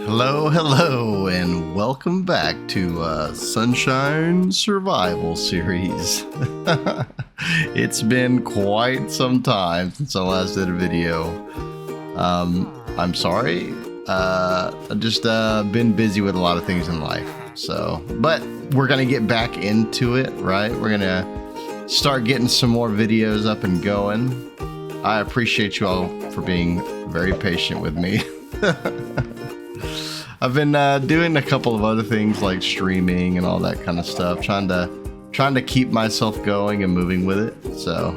Hello, hello, and welcome back to Sunshine Survival Series. It's been quite some time since I last did a video. I'm sorry. I've just been busy with a lot of things in life. But we're gonna get back into it, right? We're gonna start getting some more videos up and going. I appreciate you all for being very patient with me. I've been doing a couple of other things like streaming and all that kind of stuff, trying to keep myself going and moving with it. So,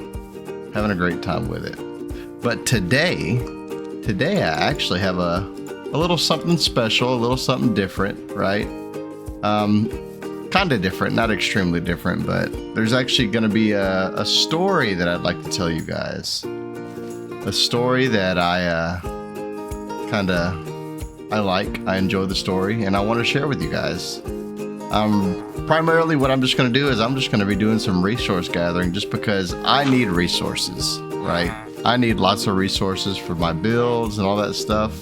having a great time with it. But today I actually have a little something special, a little something different, right? Kind of different, not extremely different, but there's actually going to be a story that I'd like to tell you guys. A story that I I enjoy the story, and I want to share with you guys. Primarily what I'm just going to do is I'm just going to be doing some resource gathering just because I need resources, right? I need lots of resources for my builds and all that stuff.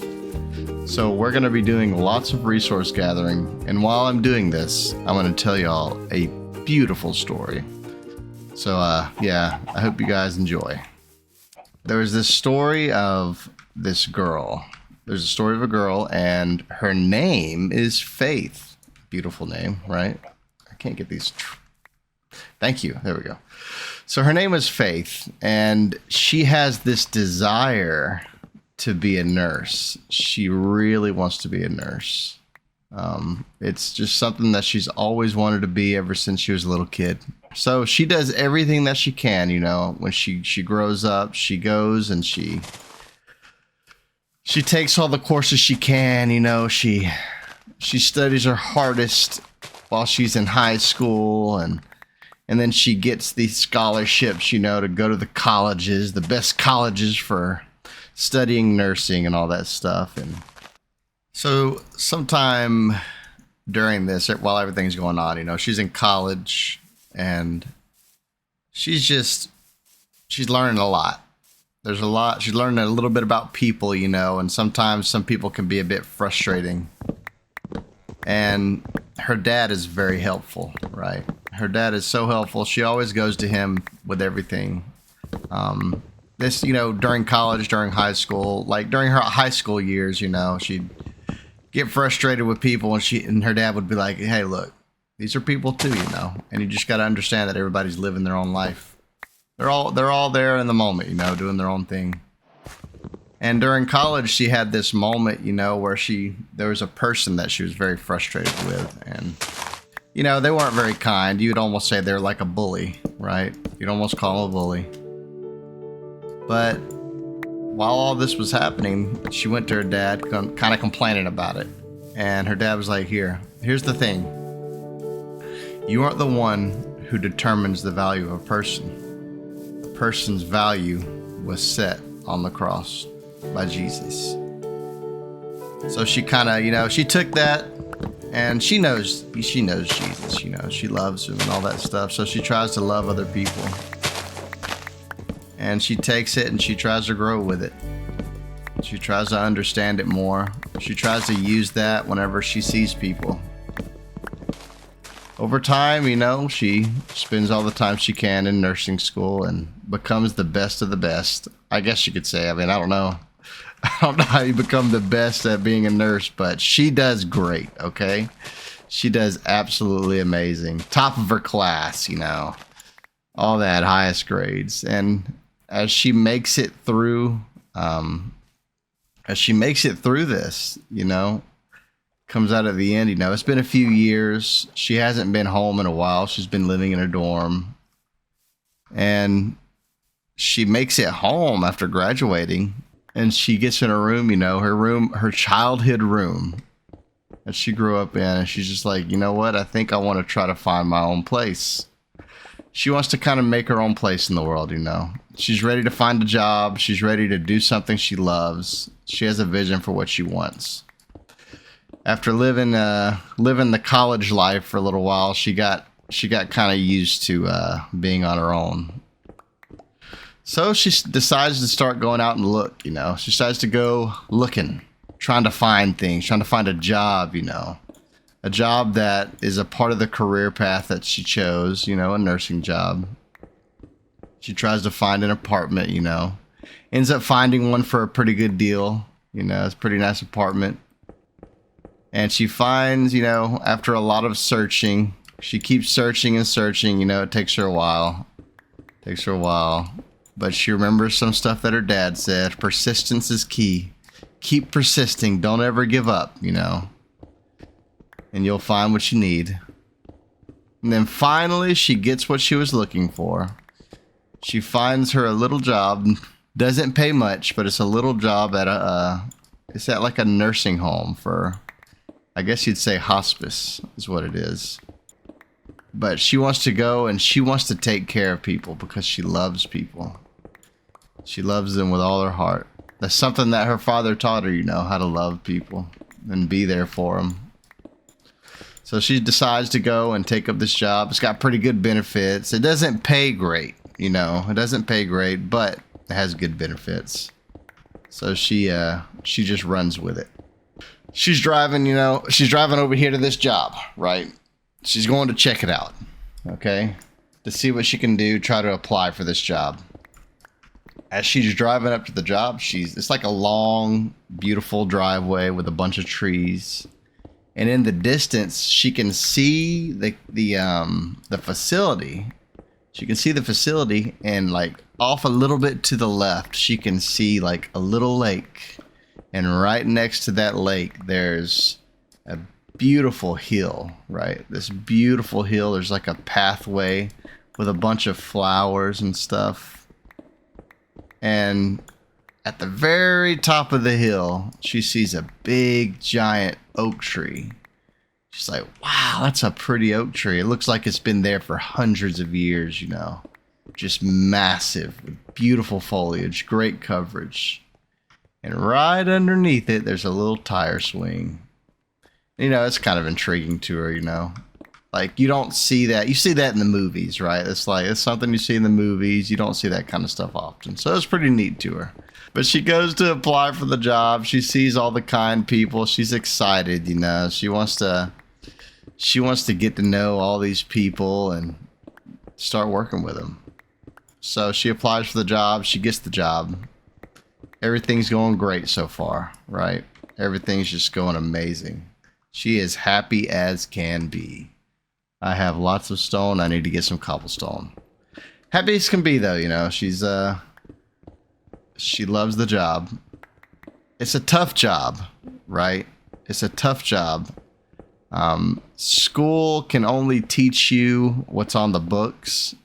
So we're going to be doing lots of resource gathering, and while I'm doing this, I'm going to tell y'all a beautiful story. So yeah, I hope you guys enjoy. There was this story of this girl. There's a story of a girl, and her name is Faith. Beautiful name, right? I can't get these. Thank you. There we go. So her name is Faith, and she has this desire to be a nurse. She really wants to be a nurse. It's just something that she's always wanted to be ever since she was a little kid. So she does everything that she can, you know. When she grows up, she goes and she takes all the courses she can, you know. She studies her hardest while she's in high school, and then she gets these scholarships, you know, to go to the colleges, the best colleges for studying nursing and all that stuff. And so sometime during this, while everything's going on, you know, she's in college and she's learning a lot. There's a lot. She's learning a little bit about people, you know, and sometimes some people can be a bit frustrating. And her dad is very helpful, right? Her dad is so helpful. She always goes to him with everything. This, you know, during college, during high school, like during her high school years, you know, she'd get frustrated with people, and her dad would be like, "Hey, look, these are people too, you know, and you just got to understand that everybody's living their own life. They're all there in the moment, you know, doing their own thing." And during college, she had this moment, you know, where there was a person that she was very frustrated with, and you know, they weren't very kind. You'd almost say they're like a bully, right? You'd almost call them a bully. But while all this was happening, she went to her dad, kind of complaining about it, and her dad was like, "Here's the thing. You aren't the one who determines the value of a person. Person's value was set on the cross by Jesus." So she kind of, you know, she took that, and she knows Jesus, you know, she loves him and all that stuff. So she tries to love other people, and she takes it and she tries to grow with it. She tries to understand it more. She tries to use that whenever she sees people. Over time, you know, she spends all the time she can in nursing school and becomes the best of the best. I guess you could say. I mean, I don't know how you become the best at being a nurse, but she does great, okay? She does absolutely amazing. Top of her class, you know, all that, highest grades. And as she makes it through this, you know, comes out at the end, you know, it's been a few years. She hasn't been home in a while. She's been living in her dorm, and she makes it home after graduating, and she gets in her room, you know, her childhood room that she grew up in, and she's just like, you know what? I think I want to try to find my own place. She wants to kind of make her own place in the world, you know. She's ready to find a job. She's ready to do something she loves. She has a vision for what she wants. After living the college life for a little while, she got kind of used to being on her own. So she decides to start going out and look, you know. She decides to go looking. trying to find things, trying to find a job, a job that is a part of the career path that she chose, a nursing job. She tries to find an apartment, ends up finding one for a pretty good deal. It's a pretty nice apartment. And she finds, after a lot of searching, she keeps searching and searching, it takes her a while. But she remembers some stuff that her dad said. Persistence is key. Keep persisting. Don't ever give up, and you'll find what you need. And then finally, she gets what she was looking for. She finds her a little job. Doesn't pay much, but it's a little job at it's at like a nursing home for, I guess you'd say hospice is what it is. But she wants to go and she wants to take care of people because she loves people. She loves them with all her heart. That's something that her father taught her, how to love people and be there for them. So she decides to go and take up this job. It's got pretty good benefits. It doesn't pay great, it doesn't pay great, but it has good benefits. So she just runs with it. She's driving, she's driving over here to this job, right? She's going to check it out, okay? To see what she can do, try to apply for this job. As she's driving up to the job, it's like a long, beautiful driveway with a bunch of trees. And in the distance, she can see the facility. She can see the facility, and like off a little bit to the left, she can see like a little lake. And right next to that lake, there's a beautiful hill, right? This beautiful hill. There's like a pathway with a bunch of flowers and stuff. And at the very top of the hill, she sees a big, giant oak tree. She's like, wow, that's a pretty oak tree. It looks like it's been there for hundreds of years, Just massive, with beautiful foliage, great coverage. And right underneath it, there's a little tire swing. It's kind of intriguing to her, Like, you don't see that. You see that in the movies, right? It's something you see in the movies. You don't see that kind of stuff often. So it's pretty neat to her. But she goes to apply for the job. She sees all the kind people. She's excited, She wants to get to know all these people and start working with them. So she applies for the job. She gets the job. Everything's going great so far, right? Everything's just going amazing. She is happy as can be. I have lots of stone. I need to get some cobblestone. Happy as can be, though, she loves the job. It's a tough job, right? It's a tough job. School can only teach you what's on the books,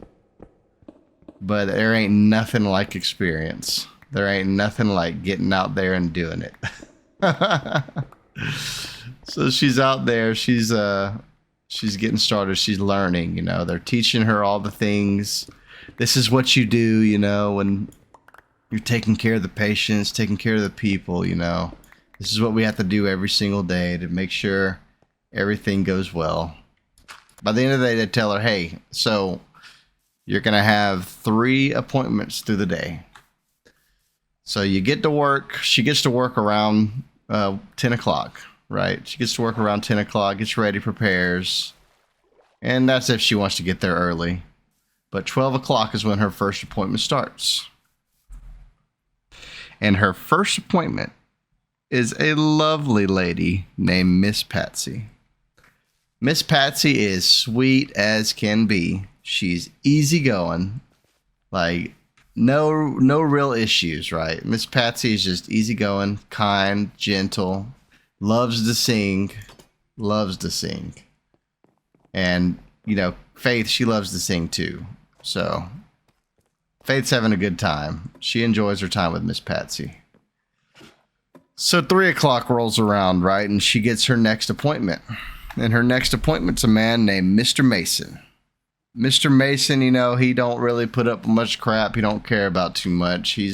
but there ain't nothing like experience. There ain't nothing like getting out there and doing it. So she's out there. She's getting started. She's learning, They're teaching her all the things. This is what you do, when you're taking care of the patients, taking care of the people, This is what we have to do every single day to make sure everything goes well. By the end of the day, they tell her, hey, so you're going to have 3 appointments through the day. So you get to work. She gets to work around 10 o'clock, right? She gets to work around 10 o'clock, gets ready, prepares. And that's if she wants to get there early. But 12 o'clock is when her first appointment starts. And her first appointment is a lovely lady named Miss Patsy. Miss Patsy is sweet as can be. She's easygoing, like no real issues, right? Miss Patsy is just easygoing, kind, gentle, loves to sing. And, Faith, she loves to sing too. So Faith's having a good time. She enjoys her time with Miss Patsy. So 3 o'clock rolls around, right? And she gets her next appointment. And her next appointment's a man named Mr. Mason. Mr. Mason, he don't really put up much crap. He don't care about too much. He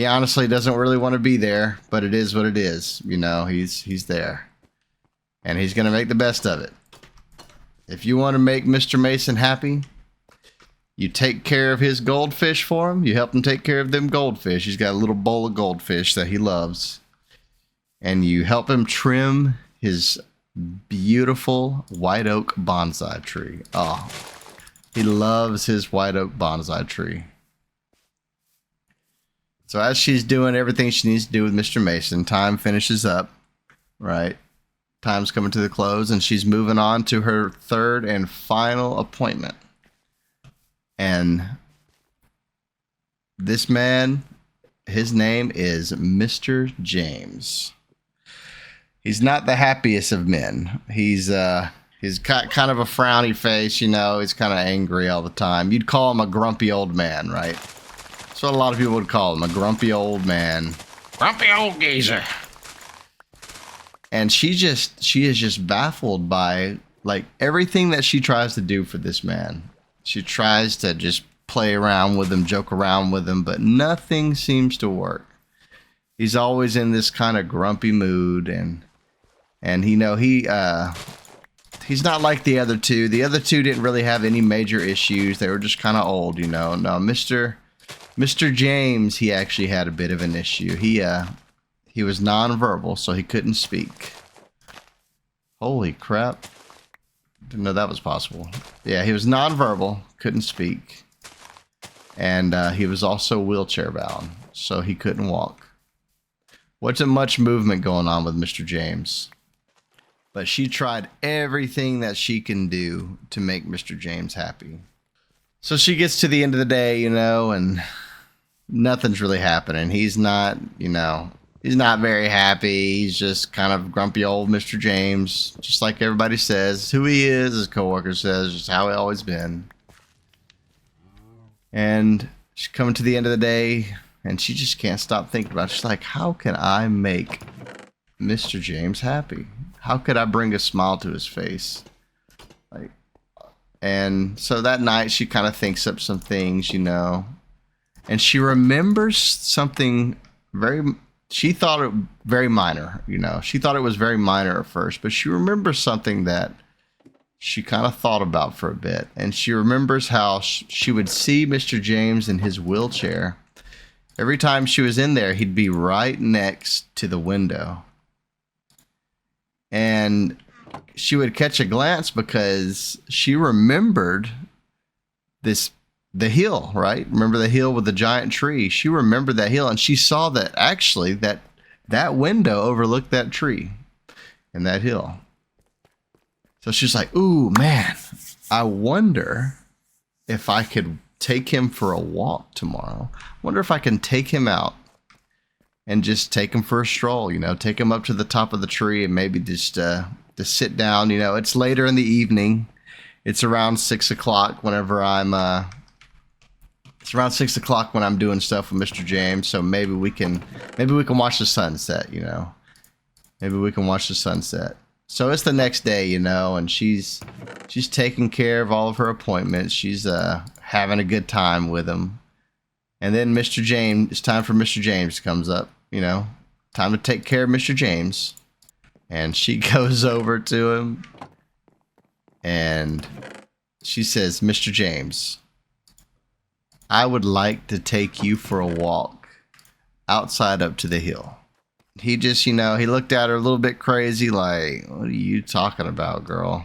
honestly doesn't really want to be there, but it is what it is. He's there. And he's going to make the best of it. If you want to make Mr. Mason happy, you take care of his goldfish for him. You help him take care of them goldfish. He's got a little bowl of goldfish that he loves. and you help him trim his beautiful white oak bonsai tree. Oh, he loves his white oak bonsai tree. So as she's doing everything she needs to do with Mr. Mason, time finishes up, right? Time's coming to the close, and she's moving on to her third and final appointment. And this man, his name is Mr. James. He's not the happiest of men. He's got kind of a frowny face, you know. He's kind of angry all the time. You'd call him a grumpy old man, right? That's what a lot of people would call him, a grumpy old man. Grumpy old geezer. And she is just baffled by like everything that she tries to do for this man. She tries to just play around with him, joke around with him, but nothing seems to work. He's always in this kind of grumpy mood, and you know, he's not like the other two. The other two didn't really have any major issues. They were just kind of old, you know. No, Mr. James, he actually had a bit of an issue. He was nonverbal, so he couldn't speak. Holy crap. Didn't know that was possible. Yeah, he was nonverbal, couldn't speak. And he was also wheelchair bound, so he couldn't walk. Wasn't much movement going on with Mr. James. But she tried everything that she can do to make Mr. James happy. So she gets to the end of the day, you know, and nothing's really happening. He's not, you know, he's not very happy. He's just kind of grumpy old Mr. James, just like everybody says. Who he is, his coworker says, just how he always been. And she's coming to the end of the day, and she just can't stop thinking about it. She's like, how can I make Mr. James happy? How could I bring a smile to his face? Like, and so that night she kind of thinks up some things, you know, and she remembers something she thought it very minor, you know. She thought it was very minor at first, but she remembers something that she kind of thought about for a bit. And she remembers how she would see Mr. James in his wheelchair. Every time she was in there, he'd be right next to the window. And she would catch a glance because she remembered the hill, right? Remember the hill with the giant tree? She remembered that hill, and she saw that actually that window overlooked that tree and that hill. So she's like, ooh, man, I wonder if I could take him for a walk tomorrow. I wonder if I can take him out and just take him for a stroll, you know, take him up to the top of the tree and maybe just to sit down. You know, it's later in the evening. It's around 6 o'clock whenever it's around 6 o'clock when I'm doing stuff with Mr. James. So maybe we can watch the sunset, you know, maybe we can watch the sunset. So it's the next day, you know, and she's taking care of all of her appointments. She's having a good time with him. And then Mr. James, it's time for Mr. James comes up, you know, time to take care of Mr. James. And she goes over to him and she says, Mr. James, I would like to take you for a walk outside up to the hill. He just, you know, he looked at her a little bit crazy, like, what are you talking about, girl?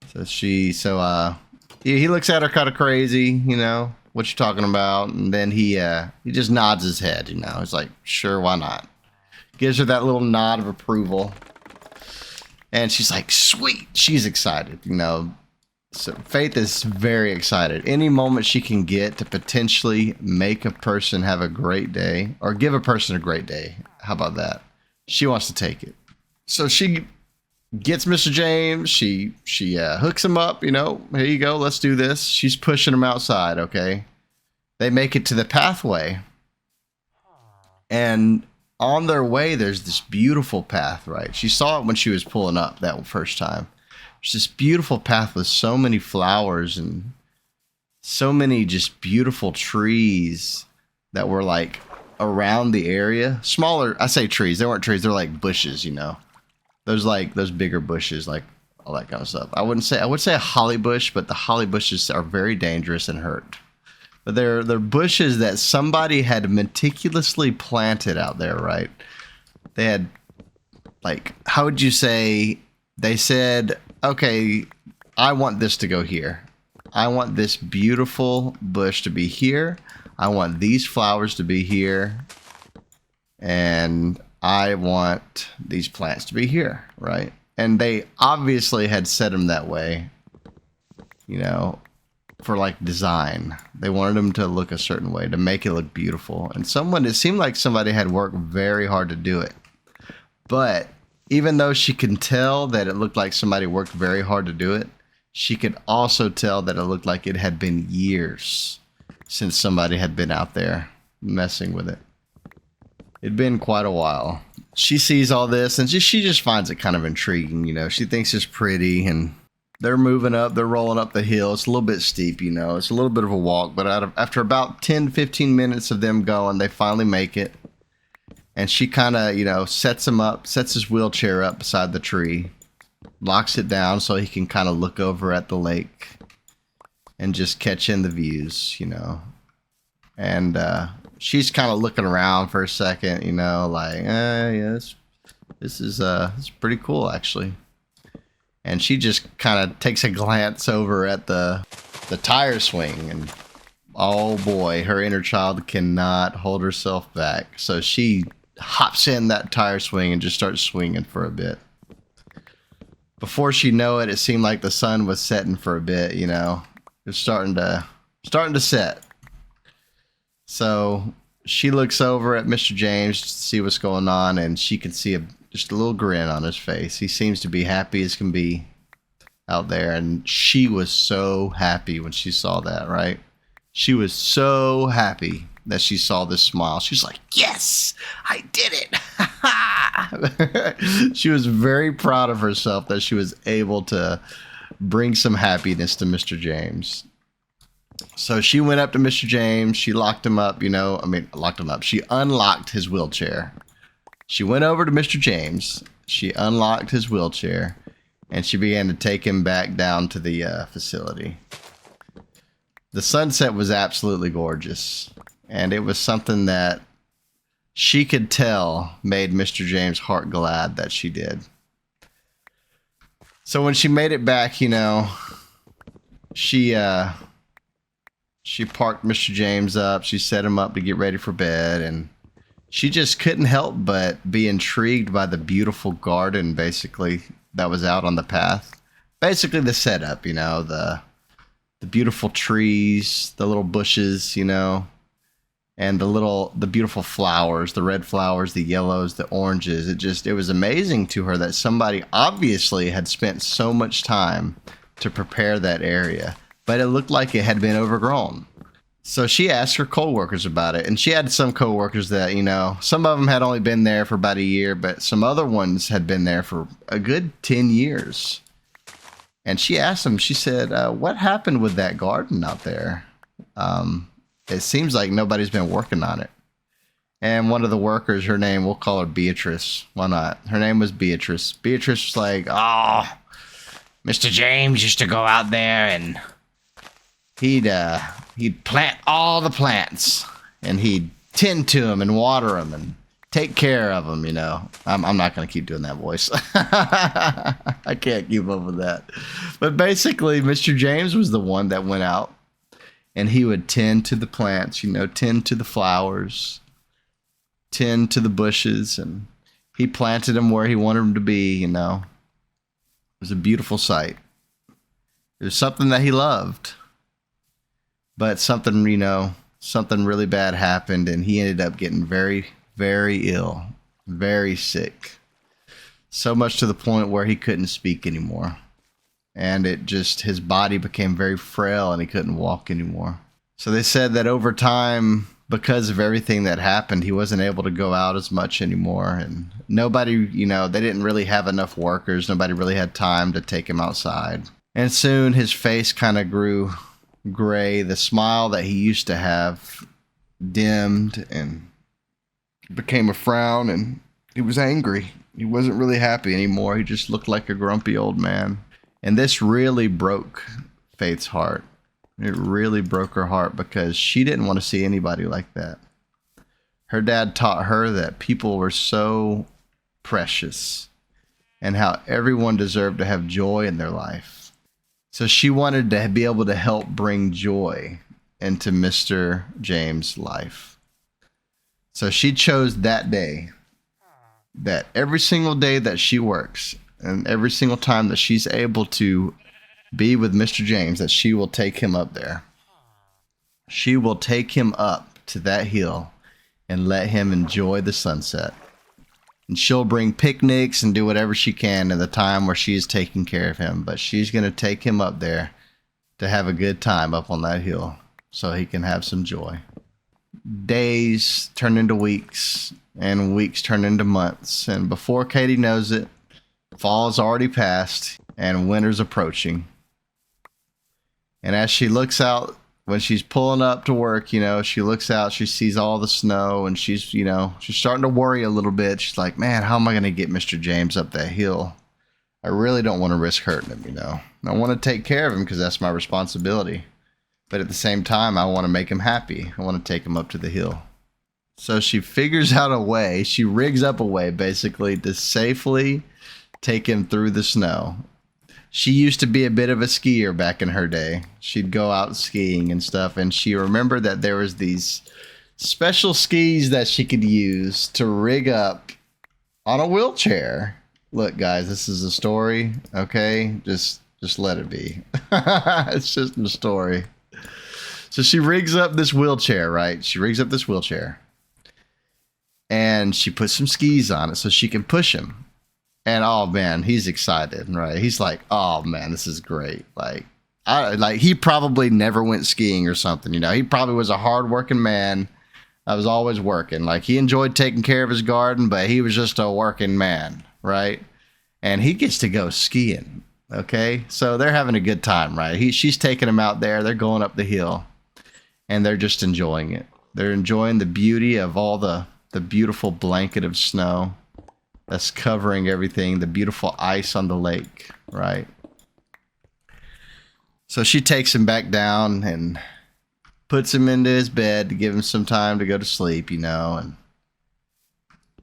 So he looks at her kind of crazy, you know, what you talking about? And then he just nods his head, you know. He's like, sure, why not? Gives her that little nod of approval. And she's like, sweet. She's excited, you know. So Faith is very excited. Any moment she can get to potentially make a person have a great day or give a person a great day. How about that? She wants to take it. So she gets Mr. James. She hooks him up, you know. Here you go. Let's do this. She's pushing him outside, okay? They make it to the pathway. And on their way, there's this beautiful path, right? She saw it when she was pulling up that first time. There's this beautiful path with so many flowers and so many just beautiful trees that were like around the area. Smaller, I say trees. They weren't trees. They're like bushes, you know. Those bigger bushes, like all that kind of stuff. I would say a holly bush, but the holly bushes are very dangerous and hurt. But they're bushes that somebody had meticulously planted out there, right? They had, like, how would you say, they said, okay, I want this to go here. I want this beautiful bush to be here. I want these flowers to be here. And I want these plants to be here, right? And they obviously had set them that way, you know, for like design. They wanted them to look a certain way to make it look beautiful. And it seemed like somebody had worked very hard to do it. But even though she can tell that it looked like somebody worked very hard to do it, she could also tell that it looked like it had been years since somebody had been out there messing with it. It'd been quite a while. She sees all this and she just finds it kind of intriguing, you know. She thinks it's pretty, and they're moving up, they're rolling up the hill. It's a little bit steep, you know. It's a little bit of a walk, but after about 10-15 minutes of them going, they finally make it. And she kind of, you know, sets his wheelchair up beside the tree, locks it down so he can kind of look over at the lake and just catch in the views, you know. And she's kind of looking around for a second, you know, like, yeah, this is pretty cool, actually. And she just kind of takes a glance over at the tire swing, and oh boy, her inner child cannot hold herself back. So she hops in that tire swing and just starts swinging for a bit. Before she know it, it seemed like the sun was setting for a bit, you know. It was starting to set. So she looks over at Mr. James to see what's going on, and she can see just a little grin on his face. He seems to be happy as can be out there, and she was so happy when she saw that, right? She was so happy that she saw this smile. She's like, yes, I did it. She was very proud of herself that she was able to bring some happiness to Mr. James. So she went up to Mr. James. She locked him up, you know. Locked him up. She unlocked his wheelchair. She went over to Mr. James. She unlocked his wheelchair, and she began to take him back down to the facility. The sunset was absolutely gorgeous, and it was something that she could tell made Mr. James' heart glad that she did. So when she made it back, you know, she parked Mr. James up. She set him up to get ready for bed, and she just couldn't help but be intrigued by the beautiful garden, basically, that was out on the path. Basically the setup, you know, the beautiful trees, the little bushes, you know, and the beautiful flowers, the red flowers, the yellows, the oranges. It was amazing to her that somebody obviously had spent so much time to prepare that area, but it looked like it had been overgrown. So she asked her coworkers about it, and she had some coworkers that, you know, some of them had only been there for about a year, but some other ones had been there for a good 10 years. And she asked them, she said, what happened with that garden out there? It seems like nobody's been working on it. And one of the workers, her name, we'll call her Beatrice. Why not? Her name was Beatrice. Beatrice was like, oh, Mr. James used to go out there and he'd plant all the plants, and he'd tend to them and water them and take care of them, you know. I'm not going to keep doing that voice. I can't keep up with that. But basically, Mr. James was the one that went out, and he would tend to the plants, you know, tend to the flowers, tend to the bushes, and he planted them where he wanted them to be, you know. It was a beautiful sight. It was something that he loved. But something, you know, something really bad happened, and he ended up getting very, very ill, very sick. So much to the point where he couldn't speak anymore. And his body became very frail, and he couldn't walk anymore. So they said that over time, because of everything that happened, he wasn't able to go out as much anymore. And nobody, you know, they didn't really have enough workers. Nobody really had time to take him outside. And soon his face kind of grew gray. The smile that he used to have dimmed and became a frown, and he was angry. He wasn't really happy anymore. He just looked like a grumpy old man. And this really broke Faith's heart. It really broke her heart because she didn't want to see anybody like that. Her dad taught her that people were so precious and how everyone deserved to have joy in their life. So she wanted to be able to help bring joy into Mr. James' life. So she chose that day, that every single day that she works and every single time that she's able to be with Mr. James, that she will take him up there. She will take him up to that hill and let him enjoy the sunset. And she'll bring picnics and do whatever she can in the time where she is taking care of him. But she's going to take him up there to have a good time up on that hill so he can have some joy. Days turn into weeks and weeks turn into months. And before Katie knows it, fall's already passed and winter's approaching. And as she looks out, when she's pulling up to work, she looks out, she sees all the snow, and she's starting to worry a little bit. She's like, man, how am I going to get Mr. James up that hill? I really don't want to risk hurting him, I want to take care of him because that's my responsibility. But at the same time, I want to make him happy. I want to take him up to the hill. So she figures out a way, she rigs up a way, basically, to safely take him through the snow. She used to be a bit of a skier back in her day. She'd go out skiing and stuff, and she remembered that there was these special skis that she could use to rig up on a wheelchair. Look, guys, this is a story, okay? Just let it be. It's just a story. So she rigs up this wheelchair, right? She rigs up this wheelchair, and she puts some skis on it so she can push him. And oh man, he's excited, right? He's like, oh man, this is great. He probably never went skiing or something, He probably was a hardworking man. I was always working. He enjoyed taking care of his garden, but he was just a working man, right? And he gets to go skiing. Okay, so they're having a good time, right? She's taking him out there. They're going up the hill, and they're just enjoying it. They're enjoying the beauty of all the beautiful blanket of snow that's covering everything, the beautiful ice on the lake, right? So she takes him back down and puts him into his bed to give him some time to go to sleep, and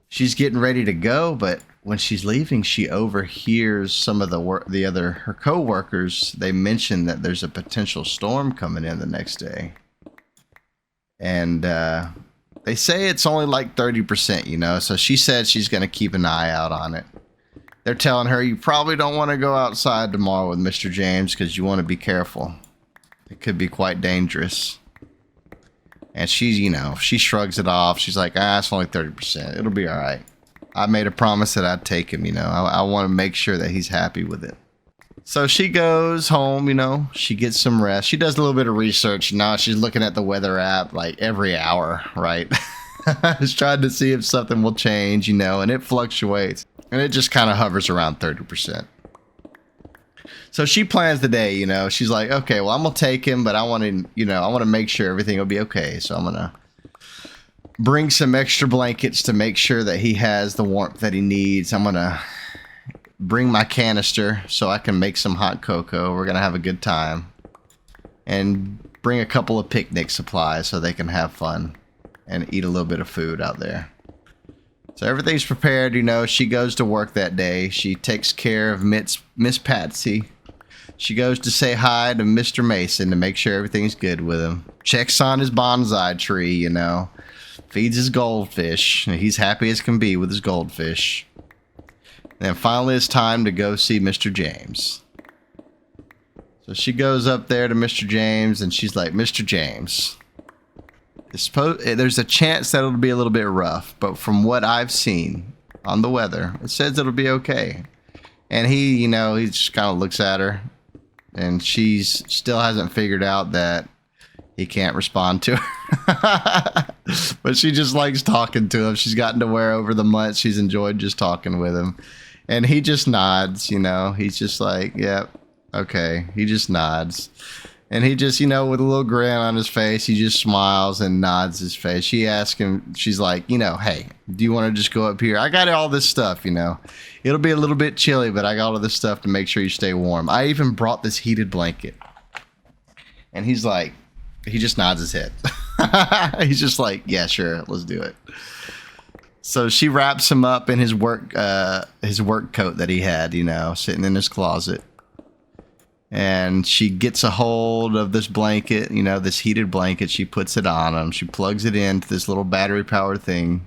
she's getting ready to go, but when she's leaving, she overhears some of her co-workers. They mention that there's a potential storm coming in the next day. And they say it's only like 30%, so she said she's going to keep an eye out on it. They're telling her, you probably don't want to go outside tomorrow with Mr. James because you want to be careful. It could be quite dangerous. And she shrugs it off. She's like, it's only 30%. It'll be all right. I made a promise that I'd take him, I want to make sure that he's happy with it. So she goes home, she gets some rest. She does a little bit of research. Now she's looking at the weather app every hour, right? Just trying to see if something will change, and it fluctuates. And it just kind of hovers around 30%. So she plans the day, she's like, okay, well, I'm going to take him, but I want to make sure everything will be okay. So I'm going to bring some extra blankets to make sure that he has the warmth that he needs. I'm going to bring my canister so I can make some hot cocoa. We're going to have a good time. And bring a couple of picnic supplies so they can have fun and eat a little bit of food out there. So everything's prepared, She goes to work that day. She takes care of Miss Patsy. She goes to say hi to Mr. Mason to make sure everything's good with him. Checks on his bonsai tree, Feeds his goldfish. He's happy as can be with his goldfish. And then finally it's time to go see Mr. James. So she goes up there to Mr. James and she's like, Mr. James, there's a chance that it'll be a little bit rough, but from what I've seen on the weather, it says it'll be okay. And he, he just kind of looks at her, and she's still hasn't figured out that he can't respond to her. But she just likes talking to him. She's gotten to where over the months she's enjoyed just talking with him. And he just nods, He's just like, yep, okay. He just nods. And he just, with a little grin on his face, he just smiles and nods his face. She asks him, she's like, hey, do you want to just go up here? I got all this stuff, It'll be a little bit chilly, but I got all this stuff to make sure you stay warm. I even brought this heated blanket. And he's like, he just nods his head. He's just like, yeah, sure, let's do it. So she wraps him up in his work coat that he had, sitting in his closet. And she gets a hold of this blanket, this heated blanket. She puts it on him. She plugs it into this little battery powered thing.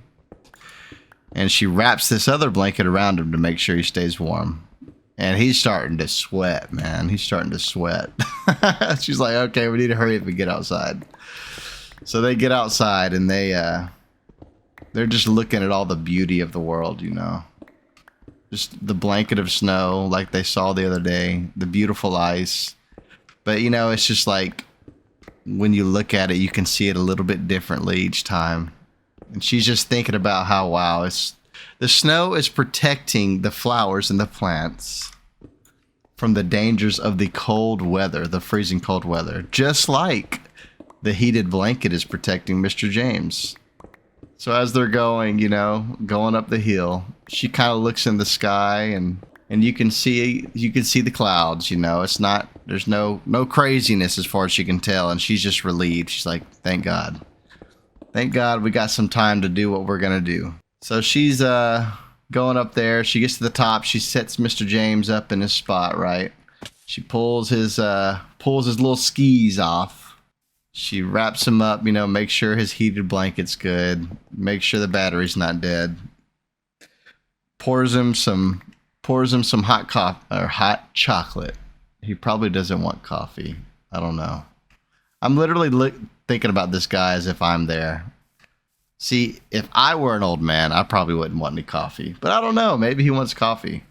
And she wraps this other blanket around him to make sure he stays warm. And he's starting to sweat, man. He's starting to sweat. She's like, okay, we need to hurry up and get outside. So they get outside and they're just looking at all the beauty of the world, Just the blanket of snow like they saw the other day, the beautiful ice. But, it's just like when you look at it, you can see it a little bit differently each time. And she's just thinking about how, wow, the snow is protecting the flowers and the plants from the dangers of the cold weather, the freezing cold weather, just like the heated blanket is protecting Mr. James. So as they're going, going up the hill, she kind of looks in the sky and you can see the clouds, there's no craziness as far as she can tell. And she's just relieved. She's like, thank God. Thank God we got some time to do what we're going to do. So she's going up there. She gets to the top. She sets Mr. James up in his spot, right? She pulls his little skis off. She wraps him up, make sure his heated blanket's good. Make sure the battery's not dead. Pours him some hot chocolate. He probably doesn't want coffee. I don't know. I'm literally thinking about this guy as if I'm there. See, if I were an old man, I probably wouldn't want any coffee. But I don't know. Maybe he wants coffee.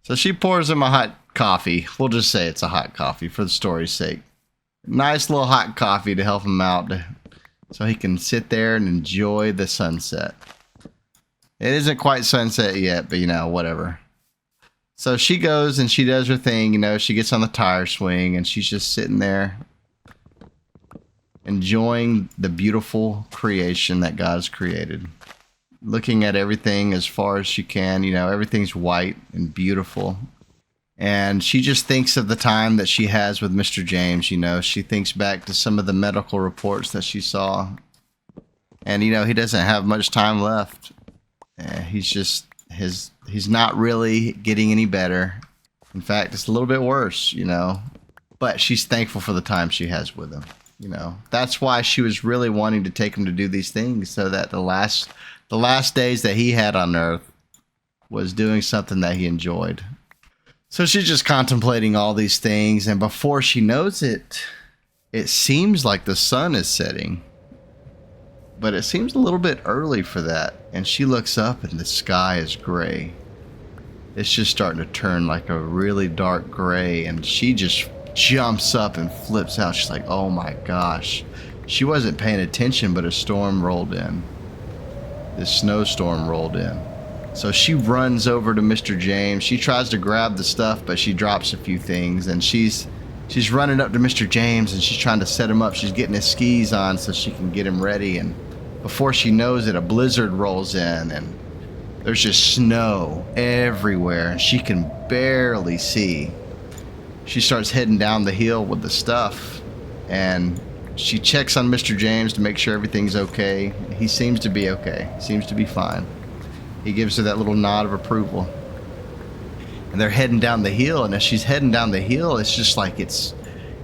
So she pours him a hot coffee. We'll just say it's a hot coffee for the story's sake. Nice little hot coffee to help him out so he can sit there and enjoy the sunset. It isn't quite sunset yet, but whatever. So she goes and she does her thing. She gets on the tire swing and she's just sitting there enjoying the beautiful creation that God's created. Looking at everything as far as she can, everything's white and beautiful. And she just thinks of the time that she has with Mr. James, She thinks back to some of the medical reports that she saw. And, he doesn't have much time left. He's not really getting any better. In fact, it's a little bit worse, But she's thankful for the time she has with him. That's why she was really wanting to take him to do these things, so that the last days that he had on earth was doing something that he enjoyed. So she's just contemplating all these things, and before she knows it, it seems like the sun is setting. But it seems a little bit early for that, and she looks up and the sky is gray. It's just starting to turn like a really dark gray, and she just jumps up and flips out. She's like, oh my gosh. She wasn't paying attention, but a storm rolled in. This snowstorm rolled in. So she runs over to Mr. James. She tries to grab the stuff, but she drops a few things, and she's running up to Mr. James and she's trying to set him up. She's getting his skis on so she can get him ready, and before she knows it, a blizzard rolls in and there's just snow everywhere and she can barely see. She starts heading down the hill with the stuff, and she checks on Mr. James to make sure everything's okay. He seems to be okay. Seems to be fine. He gives her that little nod of approval. And they're heading down the hill, and as she's heading down the hill, it's just like it's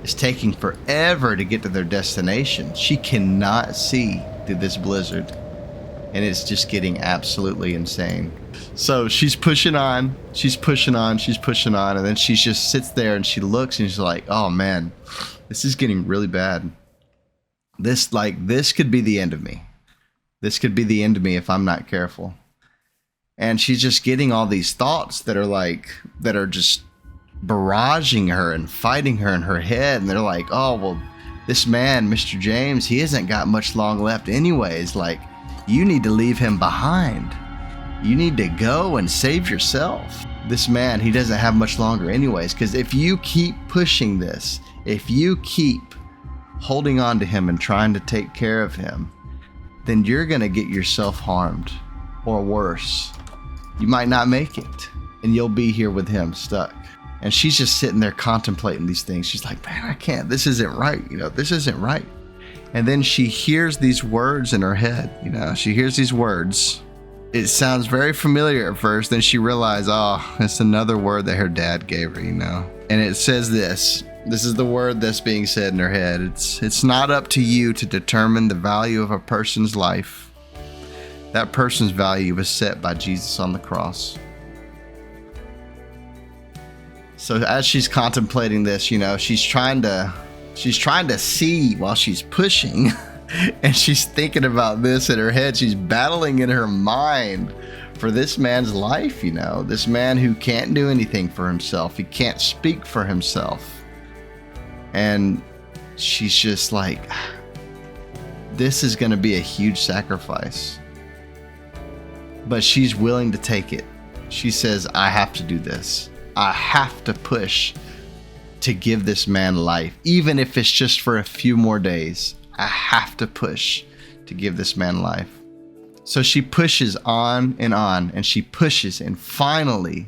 taking forever to get to their destination. She cannot see through this blizzard, and it's just getting absolutely insane. So she's pushing on, and then she just sits there and she looks and she's like, oh man, this is getting really bad. This could be the end of me. This could be the end of me if I'm not careful. And she's just getting all these thoughts that are just barraging her and fighting her in her head. And they're like, oh, well, this man, Mr. James, he hasn't got much long left anyways. Like, you need to leave him behind. You need to go and save yourself. This man, he doesn't have much longer anyways, because if you keep pushing this, if you keep holding on to him and trying to take care of him, then you're going to get yourself harmed, or worse. You might not make it, and you'll be here with him stuck. And she's just sitting there contemplating these things. She's like, man, I can't. This isn't right. This isn't right. And then she hears these words in her head. She hears these words. it sounds very familiar at first. Then she realized, oh, it's another word that her dad gave her, And it says this. This is the word that's being said in her head. It's not up to you to determine the value of a person's life. That person's value was set by Jesus on the cross. So as she's contemplating this, she's trying to see while she's pushing. And she's thinking about this in her head. She's battling in her mind for this man's life, this man who can't do anything for himself. He can't speak for himself. And she's just like, this is going to be a huge sacrifice. But she's willing to take it. She says, I have to do this. I have to push to give this man life, even if it's just for a few more days. I have to push to give this man life. So she pushes on, and she pushes, and finally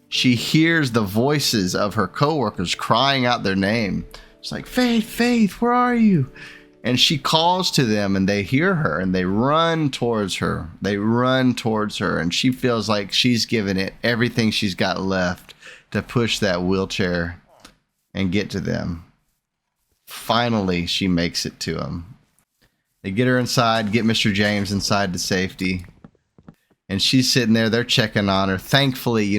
she hears the voices of her coworkers crying out their name. It's like, Faith, Faith, where are you? And she calls to them, and they hear her, and they run towards her. And she feels like she's given it everything she's got left to push that wheelchair and get to them. Finally, she makes it to him. They get her inside, get Mr. James inside to safety. And she's sitting there. They're checking on her. Thankfully,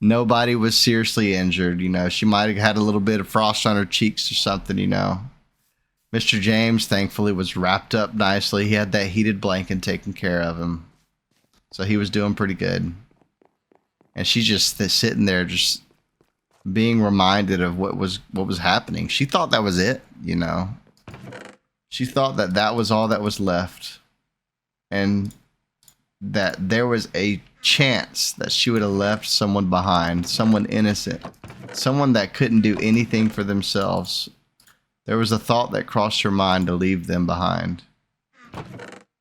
nobody was seriously injured. She might have had a little bit of frost on her cheeks or something, Mr. James, thankfully, was wrapped up nicely. He had that heated blanket taking care of him. So he was doing pretty good. And she's just sitting there, just being reminded of what was happening. She thought that was it, She thought that was all that was left. And that there was a chance that she would have left someone behind, someone innocent, someone that couldn't do anything for themselves. There was a thought that crossed her mind to leave them behind.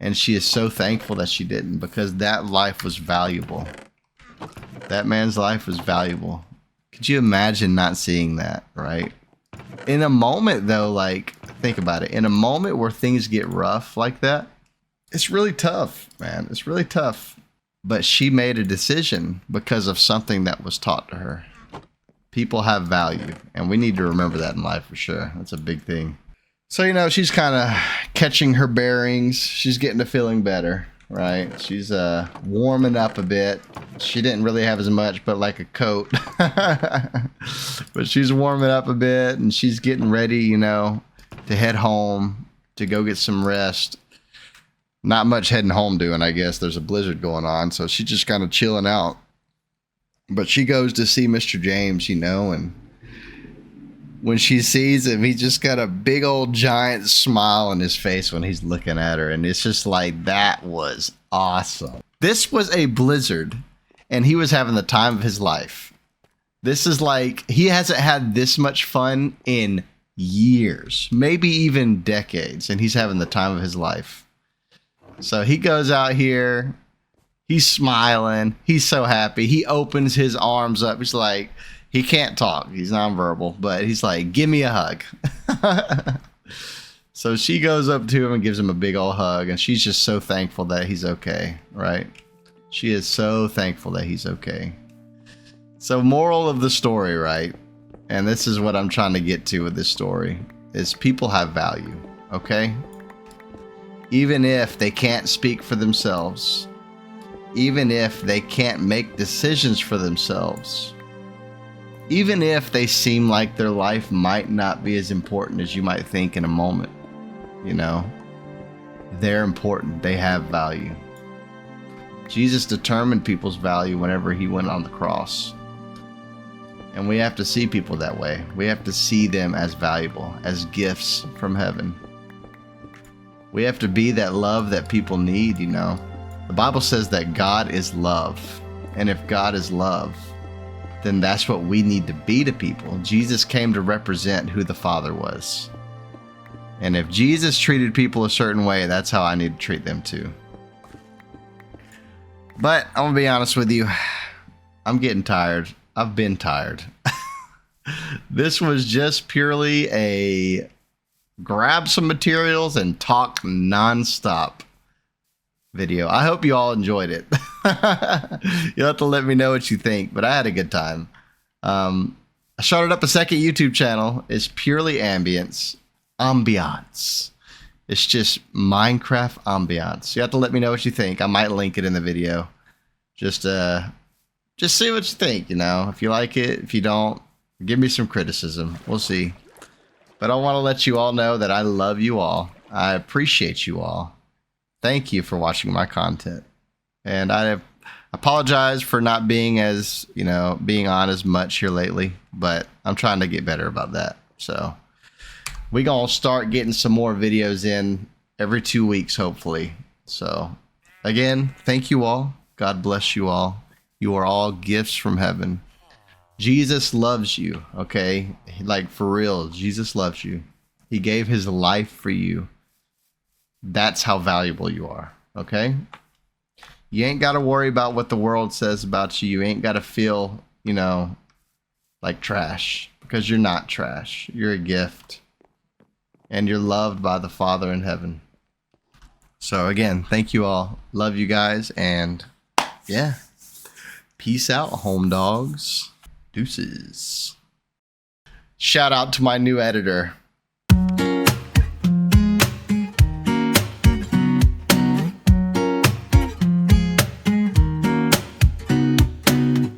And she is so thankful that she didn't, because that life was valuable. That man's life was valuable. Could you imagine not seeing that, right? In a moment, though, think about it. In a moment where things get rough like that, it's really tough, man. It's really tough. But she made a decision because of something that was taught to her. People have value, and we need to remember that in life for sure. That's a big thing. So, she's kind of catching her bearings. She's getting to feeling better, right? She's warming up a bit. She didn't really have as much, but like a coat. But she's warming up a bit, and she's getting ready, to head home to go get some rest. Not much heading home doing, I guess. There's a blizzard going on, so she's just kind of chilling out. But she goes to see Mr. James, and when she sees him, he's just got a big old giant smile on his face when he's looking at her. And it's just like, that was awesome. This was a blizzard, and he was having the time of his life. This is like, he hasn't had this much fun in years, maybe even decades, and he's having the time of his life. So he goes out here. He's smiling. He's so happy. He opens his arms up. He's like, he can't talk. He's nonverbal, but he's like, give me a hug. So she goes up to him and gives him a big old hug. And she's just so thankful that he's okay, right? She is so thankful that he's okay. So moral of the story, right? And this is what I'm trying to get to with this story, is people have value, okay? Even if they can't speak for themselves, even if they can't make decisions for themselves, even if they seem like their life might not be as important as you might think in a moment, they're important. They have value. Jesus determined people's value whenever he went on the cross. And we have to see people that way. We have to see them as valuable, as gifts from heaven. We have to be that love that people need, The Bible says that God is love. And if God is love, then that's what we need to be to people. Jesus came to represent who the Father was. And if Jesus treated people a certain way, that's how I need to treat them too. But I'm going to be honest with you. I'm getting tired. I've been tired. This was just purely a grab some materials and talk nonstop. video. I hope you all enjoyed it. You'll have to let me know what you think, but I had a good time. I started up a second YouTube channel. It's purely ambience. It's just Minecraft ambiance. You have to let me know what you think. I might link it in the video. Just see what you think, you know. If you like it, if you don't, give me some criticism. We'll see. But I want to let you all know that I love you all. I appreciate you all. Thank you for watching my content. And I apologize for not being as, being on as much here lately, but I'm trying to get better about that. So we're going to start getting some more videos in every 2 weeks, hopefully. So again, thank you all. God bless you all. You are all gifts from heaven. Jesus loves you, okay? Like, for real, Jesus loves you. He gave his life for you. That's how valuable you are, okay? You ain't got to worry about what the world says about you. You ain't got to feel, like trash, because you're not trash. You're a gift, and you're loved by the Father in heaven. So again, thank you all. Love you guys, and yeah. Peace out, home dogs. Deuces. Shout out to my new editor.